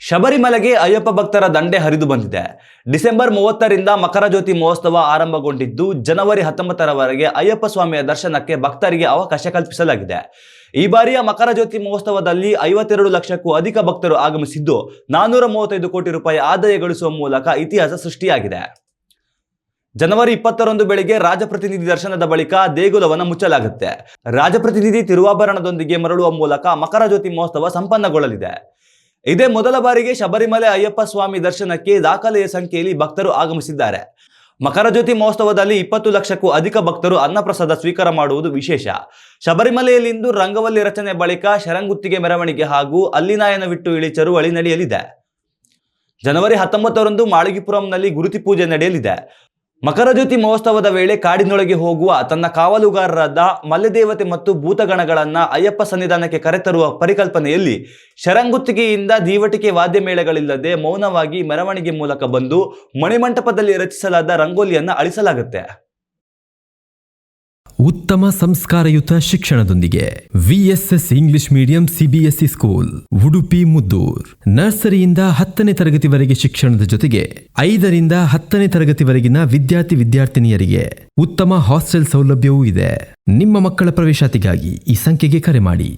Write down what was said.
ಶಬರಿಮಲೆಗೆ ಅಯ್ಯಪ್ಪ ಭಕ್ತರ ದಂಡೆ ಹರಿದು ಬಂದಿದೆ. ಡಿಸೆಂಬರ್ 30ರಿಂದ ಮಕರ ಜ್ಯೋತಿ ಮಹೋತ್ಸವ ಆರಂಭಗೊಂಡಿದ್ದು ಜನವರಿ 19ರವರೆಗೆ ಅಯ್ಯಪ್ಪ ಸ್ವಾಮಿಯ ದರ್ಶನಕ್ಕೆ ಭಕ್ತರಿಗೆ ಅವಕಾಶ ಕಲ್ಪಿಸಲಾಗಿದೆ. ಈ ಬಾರಿಯ ಮಕರ ಜ್ಯೋತಿ ಮಹೋತ್ಸವದಲ್ಲಿ 52 ಲಕ್ಷಕ್ಕೂ ಅಧಿಕ ಭಕ್ತರು ಆಗಮಿಸಿದ್ದು 435 ಕೋಟಿ ರೂಪಾಯಿ ಆದಾಯ ಗಳಿಸುವ ಮೂಲಕ ಇತಿಹಾಸ ಸೃಷ್ಟಿಯಾಗಿದೆ. ಜನವರಿ 20ರಂದು ಬೆಳಿಗ್ಗೆ ರಾಜಪ್ರತಿನಿಧಿ ದರ್ಶನದ ಬಳಿಕ ದೇಗುಲವನ್ನು ಮುಚ್ಚಲಾಗುತ್ತೆ. ರಾಜಪ್ರತಿನಿಧಿ ತಿರುವಾಭರಣದೊಂದಿಗೆ ಮರಳುವ ಮೂಲಕ ಮಕರ ಜ್ಯೋತಿ ಮಹೋತ್ಸವ ಸಂಪನ್ನಗೊಳ್ಳಲಿದೆ. ಇದೇ ಮೊದಲ ಬಾರಿಗೆ ಶಬರಿಮಲೆ ಅಯ್ಯಪ್ಪ ಸ್ವಾಮಿ ದರ್ಶನಕ್ಕೆ ದಾಖಲೆಯ ಸಂಖ್ಯೆಯಲ್ಲಿ ಭಕ್ತರು ಆಗಮಿಸಿದ್ದಾರೆ. ಮಕರ ಜ್ಯೋತಿ ಮಹೋತ್ಸವದಲ್ಲಿ 20 ಲಕ್ಷಕ್ಕೂ ಅಧಿಕ ಭಕ್ತರು ಅನ್ನಪ್ರಸಾದ ಸ್ವೀಕಾರ ಮಾಡುವುದು ವಿಶೇಷ. ಶಬರಿಮಲೆಯಲ್ಲಿಂದು ರಂಗವಲ್ಲಿ ರಚನೆ ಬಳಿಕ ಶರಂಗುತ್ತಿಗೆ ಮೆರವಣಿಗೆ ಹಾಗೂ ಅಲ್ಲಿನಾಯನವಿಟ್ಟು ಇಳಿ ಚರುವಳಿ ನಡೆಯಲಿದೆ. ಜನವರಿ 19ರಂದು ಮಾಳಿಗೆಪುರಂನಲ್ಲಿ ಗುರುತಿ ಪೂಜೆ ನಡೆಯಲಿದೆ. ಮಕರ ಜ್ಯೋತಿ ಮಹೋತ್ಸವದ ವೇಳೆ ಕಾಡಿನೊಳಗೆ ಹೋಗುವ ತನ್ನ ಕಾವಲುಗಾರರಾದ ಮಲ್ಯದೇವತೆ ಮತ್ತು ಭೂತಗಣಗಳನ್ನ ಅಯ್ಯಪ್ಪ ಸನ್ನಿಧಾನಕ್ಕೆ ಕರೆತರುವ ಪರಿಕಲ್ಪನೆಯಲ್ಲಿ ಶರಂಗುತ್ತಿಗೆಯಿಂದ ದೀವಟಿಕೆ ವಾದ್ಯ ಮೇಳಗಳಿಲ್ಲದೆ ಮೌನವಾಗಿ ಮೆರವಣಿಗೆ ಮೂಲಕ ಬಂದು ಮಣಿಮಂಟಪದಲ್ಲಿ ರಚಿಸಲಾದ ರಂಗೋಲಿಯನ್ನು ಅಳಿಸಲಾಗುತ್ತೆ. ಉತ್ತಮ ಸಂಸ್ಕಾರಯುತ ಶಿಕ್ಷಣದೊಂದಿಗೆ VSS English medium CBSE school Udupi Muddur. ನರ್ಸರಿಯಿಂದ 10ನೇ ತರಗತಿವರೆಗೆ ಶಿಕ್ಷಣದ ಜೊತೆಗೆ 5ರಿಂದ 10ನೇ ತರಗತಿವರೆಗಿನ ವಿದ್ಯಾರ್ಥಿನಿಯರಿಗೆ ಉತ್ತಮ ಹಾಸ್ಟೆಲ್ ಸೌಲಭ್ಯವೂ ಇದೆ. ನಿಮ್ಮ ಮಕ್ಕಳ ಪ್ರವೇಶಾತಿಗಾಗಿ ಈ ಸಂಖ್ಯೆಗೆ ಕರೆ ಮಾಡಿ.